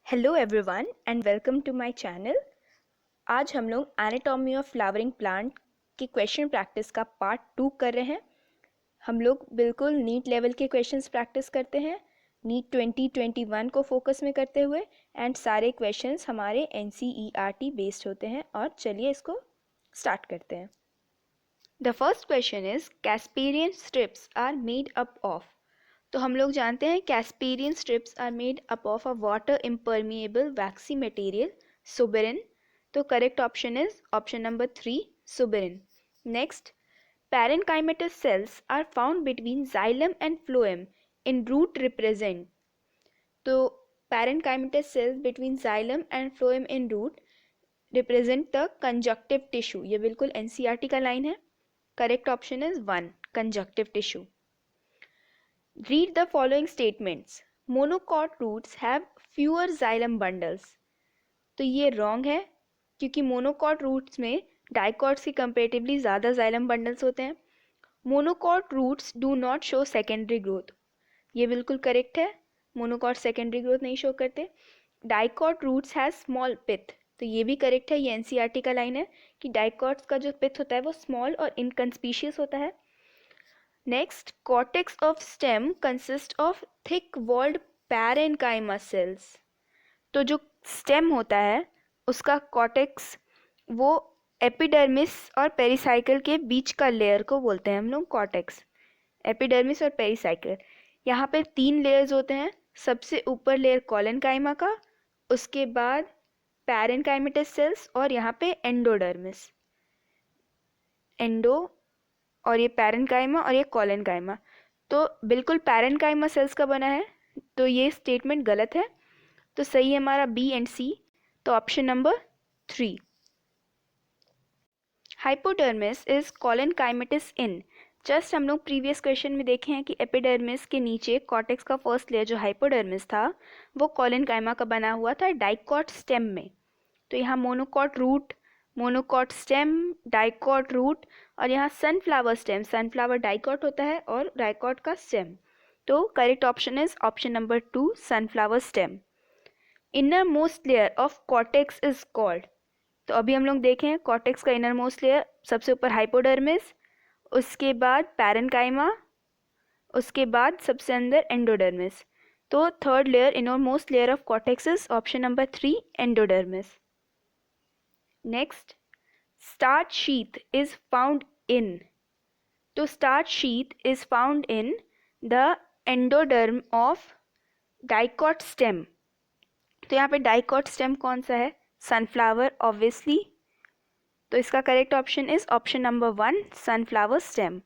Hello everyone and welcome to my channel. आज हम लोग एनाटॉमी ऑफ फ्लावरिंग प्लांट की क्वेश्चन प्रैक्टिस का पार्ट 2 कर रहे हैं। हम लोग बिल्कुल नीट लेवल के क्वेश्चंस प्रैक्टिस करते हैं, नीट 2021 को फोकस में करते हुए, एंड सारे क्वेश्चंस हमारे NCERT बेस्ड होते हैं। और चलिए इसको स्टार्ट करते हैं। The first question is Casparian strips are made up of. तो हम लोग जानते हैं Casparian strips are made up of a water impermeable waxy material suberin. तो correct option is option number 3 suberin. Next, parenchymatous cells are found between xylem and phloem in root represent। तो parenchymatous cells between xylem and phloem in root represent the conjunctive tissue। ये बिल्कुल NCERT का line है। Correct option is 1 conjunctive tissue। Read the following statements. Monocot roots have fewer xylem bundles। तो ये wrong है क्योंकि monocot roots में dicots की कंपेरेटिवली ज़्यादा xylem bundles होते हैं। Monocot roots do not show secondary growth. ये बिल्कुल करेक्ट है, मोनोकॉट सेकेंडरी ग्रोथ नहीं शो करते। Dicot roots has small pith. तो ये भी करेक्ट है, ये NCERT का लाइन है कि डाइकॉट्स का जो पिथ होता है वो स्मॉल और इनकंस्पीशियस होता है। Next, cortex of stem consists of thick-walled parenchyma cells। तो जो स्टेम होता है उसका कॉर्टेक्स वो एपिडर्मिस और पेरिसाइकल के बीच का लेयर को बोलते हैं हम लोग कॉर्टेक्स। एपिडर्मिस और पेरिसाइकल, यहाँ पे 3 लेयर्स होते हैं। सबसे ऊपर लेयर कॉलेनकाइमा का, उसके बाद पैरेनकाइमेटस सेल्स और यहाँ पे एंडोडर्मिस। एंडो और ये पैरेनकाइमा और ये कॉलेनकाइमा। तो बिल्कुल पैरेनकाइमा सेल्स का बना है, तो ये स्टेटमेंट गलत है। तो सही है हमारा बी एंड सी। तो option number 3। Hypodermis is collenchymatous in. Just हम लोग प्रीवियस क्वेश्चन में देखे हैं कि एपिडर्मिस के नीचे कॉर्टेक्स का फर्स्ट लेयर जो हाइपोडर्मिस था वो कॉलेनकाइमा का बना हुआ था डाइकॉट स्टेम में। तो यहाँ monocot root, monocot stem, dicot root, और यहाँ सनफ्लावर स्टेम, सनफ्लावर डाइकॉट होता है और डाइकॉट का स्टेम। तो correct option is option number 2 sunflower stem. Inner most layer of cortex is called. तो अभी हम लोग देखें कॉर्टेक्स का इनर मोस्ट लेयर सबसे ऊपर हाइपोडर्मिस, उसके बाद पैरेनकाइमा, उसके बाद सबसे अंदर एंडोडर्मिस। तो third layer inner most layer of cortex is option number 3 endodermis. Next, starch sheath is found in। तो starch sheath is found in the endoderm of dicot stem। तो यहाँ पे dicot stem कौन सा है? sunflower obviously। तो इसका correct option is option number 1 sunflower stem।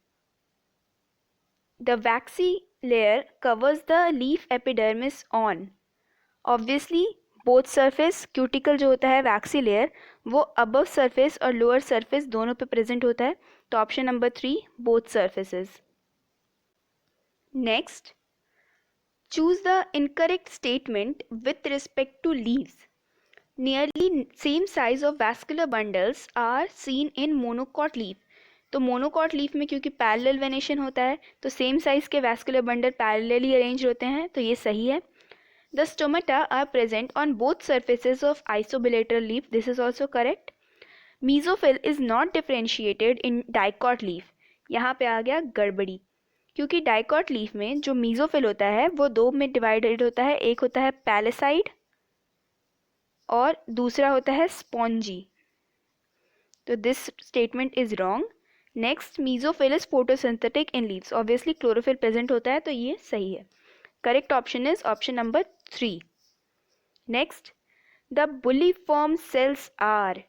The waxy layer covers the leaf epidermis on। Obviously both surface, cuticle जो होता है वैक्सी लेयर वो अबव सरफेस और लोअर सरफेस दोनों पे प्रेजेंट होता है। तो option number 3 both surfaces. Next, choose the incorrect statement with respect to leaves. Nearly same size of vascular bundles are seen in monocot leaf. तो monocot leaf में क्योंकि parallel venation होता है तो सेम साइज के वैस्कुलर बंडल पैरेलली अरेंज होते हैं, तो ये सही है। The stomata are present on both surfaces of isobilateral leaf. This is also correct. Mesophyll is not differentiated in dicot leaf। यहाँ पे आ गया गड़बड़ी, क्योंकि डाइकॉट लीफ में जो मीजोफिल होता है वो 2 में डिवाइडेड होता है। एक होता है पैलेसाइड और दूसरा होता है स्पॉन्जी। तो this statement is wrong. Next, mesophyll is photosynthetic in leaves. Obviously chlorophyll present होता है, तो ये सही है। Correct option is option number 3। Next, the bulliform cells are.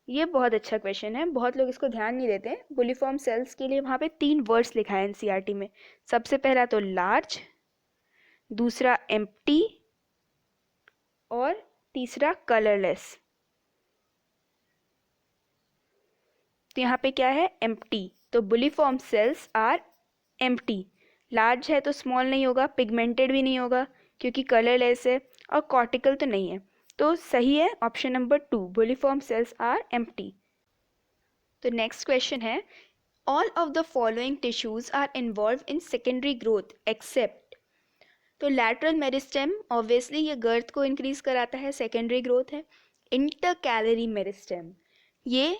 ये बहुत अच्छा क्वेश्चन है, बहुत लोग इसको ध्यान नहीं देते। बुलिफॉर्म सेल्स के लिए वहाँ पे 3 वर्ड्स लिखा है NCERT में। सबसे पहला तो लार्ज, दूसरा एम्प्टी और तीसरा कलरलेस। तो यहाँ पे क्या है? एम्प्टी। तो bulliform cells are empty. Large है तो स्मॉल नहीं होगा, पिगमेंटेड भी नहीं होगा क्योंकि कलरलेस है, और कॉर्टिकल तो नहीं है। तो सही है option number 2 bulliform cells are empty. तो नेक्स्ट क्वेश्चन है, all of the following tissues are involve in secondary growth except. तो लैटरल मेरिस्टेम ऑब्वियसली ये गर्थ को इंक्रीज कराता है, सेकेंडरी ग्रोथ है। इंटर कैलरी मेरिस्टेम ये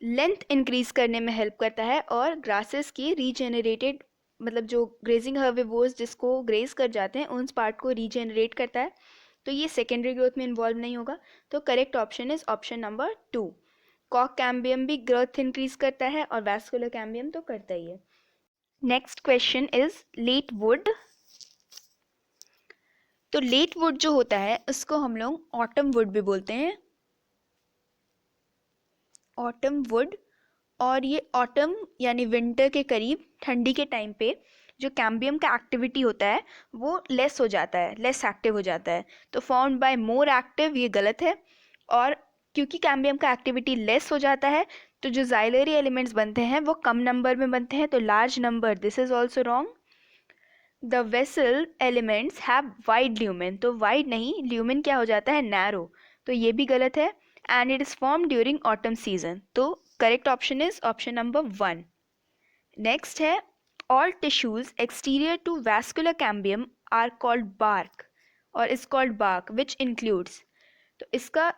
लेंथ इंक्रीज करने में हेल्प करता है और ग्रासेस की रीजेनरेटेड मतलब जो ग्रेजिंग हर्बिवोर्स जिसको ग्रेज कर जाते हैं उन पार्ट को रीजेनरेट करता है, तो ये सेकेंडरी ग्रोथ में इन्वॉल्व नहीं होगा। तो correct option is option number 2। कॉक कैम्बियम भी ग्रोथ इंक्रीज करता है और वैस्कुलर कैम्बियम तो करता ही है। Next question is late wood. तो लेट वुड जो होता है उसको हम लोग ऑटम वुड भी बोलते हैं, ऑटम वुड। और ये ऑटम यानी विंटर के करीब ठंडी के टाइम पे जो कैम्बियम का एक्टिविटी होता है वो लेस हो जाता है, लेस एक्टिव हो जाता है, तो फाउंड बाय मोर एक्टिव ये गलत है। और क्योंकि कैम्बियम का एक्टिविटी लेस हो जाता है तो जो जाइलरी एलिमेंट्स बनते हैं वो कम नंबर में बनते हैं, तो large number, this is also wrong. The vessel elements have wide lumen, तो वाइड नहीं, ल्यूमेन क्या हो जाता है, नैरो, तो ये भी गलत है। And it is form during autumn season, तो correct option is option number 1। Next है all tissues exterior to vascular cambium are called bark और is called bark which includes, तो इसका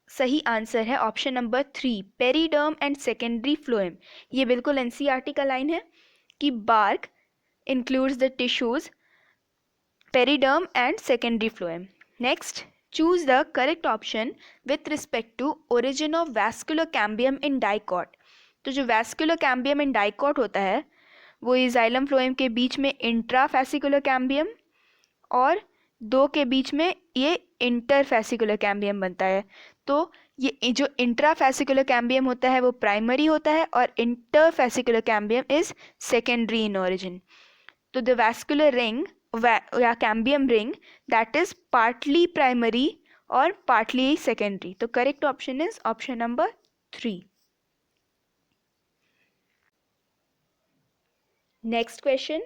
सही आंसर है option number 3 periderm and secondary phloem. ये बिल्कुल NCERT का लाइन है कि bark includes the tissues, periderm and secondary phloem. Next, choose the correct option with respect to origin of vascular cambium in dicot. तो जो vascular cambium in dicot होता है वो xylem phloem के बीच में इंट्राफेसिकुलर कैम्बियम और दो के बीच में ये इंटरफेसिकुलर कैम्बियम बनता है। तो ये जो इंट्राफेसिकुलर कैम्बियम होता है वो प्राइमरी होता है और interfascicular cambium is secondary in origin. तो द वैस्कुलर रिंग या cambium ring that is partly primary और पार्टली सेकेंडरी, तो correct option is option number 3। Next question,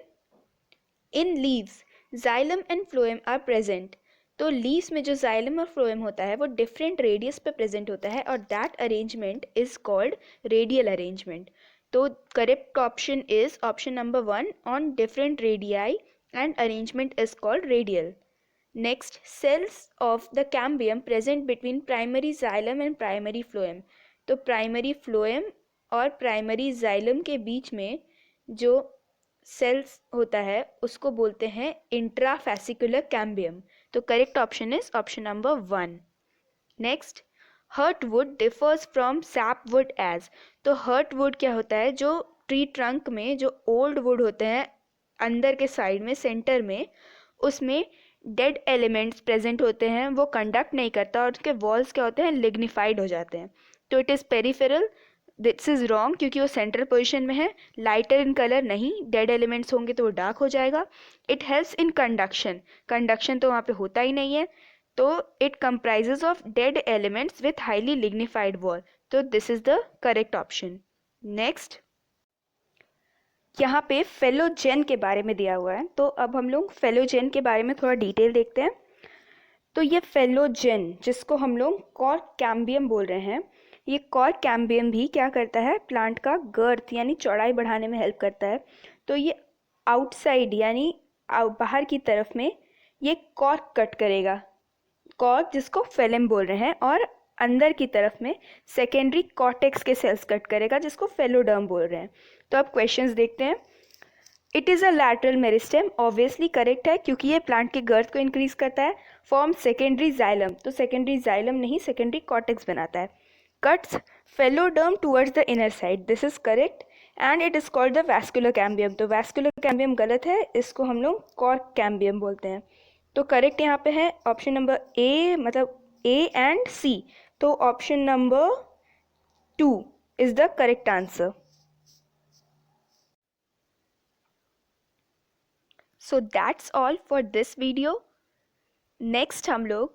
in leaves xylem and phloem are present. तो leaves में जो xylem और phloem होता है वो डिफरेंट रेडियस पे प्रेजेंट होता है और that arrangement is called radial arrangement. तो correct option is option number 1 on different radii and arrangement is called radial. Next, cells of the cambium present between primary xylem and primary phloem. तो primary phloem और primary xylem के बीच में जो sales होता है उसको बोलते हैं इंट्राफेसिकुलर कैम्बियम, तो correct option is option number 1। Next, heartwood differs from sapwood as. तो हर्टवुड क्या होता है, जो ट्री ट्रंक में जो ओल्ड वुड होते हैं अंदर के साइड में सेंटर में उसमें डेड एलिमेंट्स प्रेजेंट होते हैं, वो कंडक्ट नहीं करता और उसके वॉल्स क्या होते हैं, लिग्निफाइड हो जाते हैं, तो it is peripheral. This is wrong क्योंकि वो सेंट्रल पोजीशन में है, लाइटर इन कलर नहीं, डेड एलिमेंट्स होंगे तो वो डार्क हो जाएगा। It helps in conduction, conduction तो वहाँ पे होता ही नहीं है, तो it comprises of dead elements with highly lignified wall, तो this is the correct option. Next, यहाँ पे फेलोजेन के बारे में दिया हुआ है, तो अब हम लोग फेलोजेन के बारे में थोड़ा डिटेल देखते हैं। तो ये फेलोजेन जिसको हम लोग कॉर्क कैम्बियम बोल रहे हैं, ये कॉर्क कैम्बियम भी क्या करता है, प्लांट का गर्थ यानी चौड़ाई बढ़ाने में हेल्प करता है। तो ये आउटसाइड यानी बाहर की तरफ में ये कॉर्क कट करेगा, कॉर्क जिसको फेलेम बोल रहे हैं, और अंदर की तरफ में सेकेंडरी कॉर्टेक्स के सेल्स कट करेगा जिसको फेलोडर्म बोल रहे हैं। तो अब क्वेश्चंस देखते हैं। It is a lateral meristem, obviously correct है क्योंकि ये प्लांट के गर्थ को इंक्रीज करता है। फॉर्म सेकेंडरी जाइलम, तो सेकेंडरी जाइलम नहीं सेकेंडरी कॉर्टेक्स बनाता है। Cuts phelloderm towards the inner side, this is correct. And it is called the vascular cambium, तो वैस्कुलर कैम्बियम गलत है, इसको हम लोग कॉर्क कैम्बियम बोलते हैं। तो करेक्ट यहाँ पे है ऑप्शन नंबर ए, मतलब ए एंड सी, तो option number 2 is the correct answer. So that's all for this video. Next हम लोग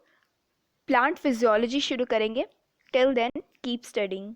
प्लांट फिजियोलॉजी शुरू करेंगे. Till then, keep studying.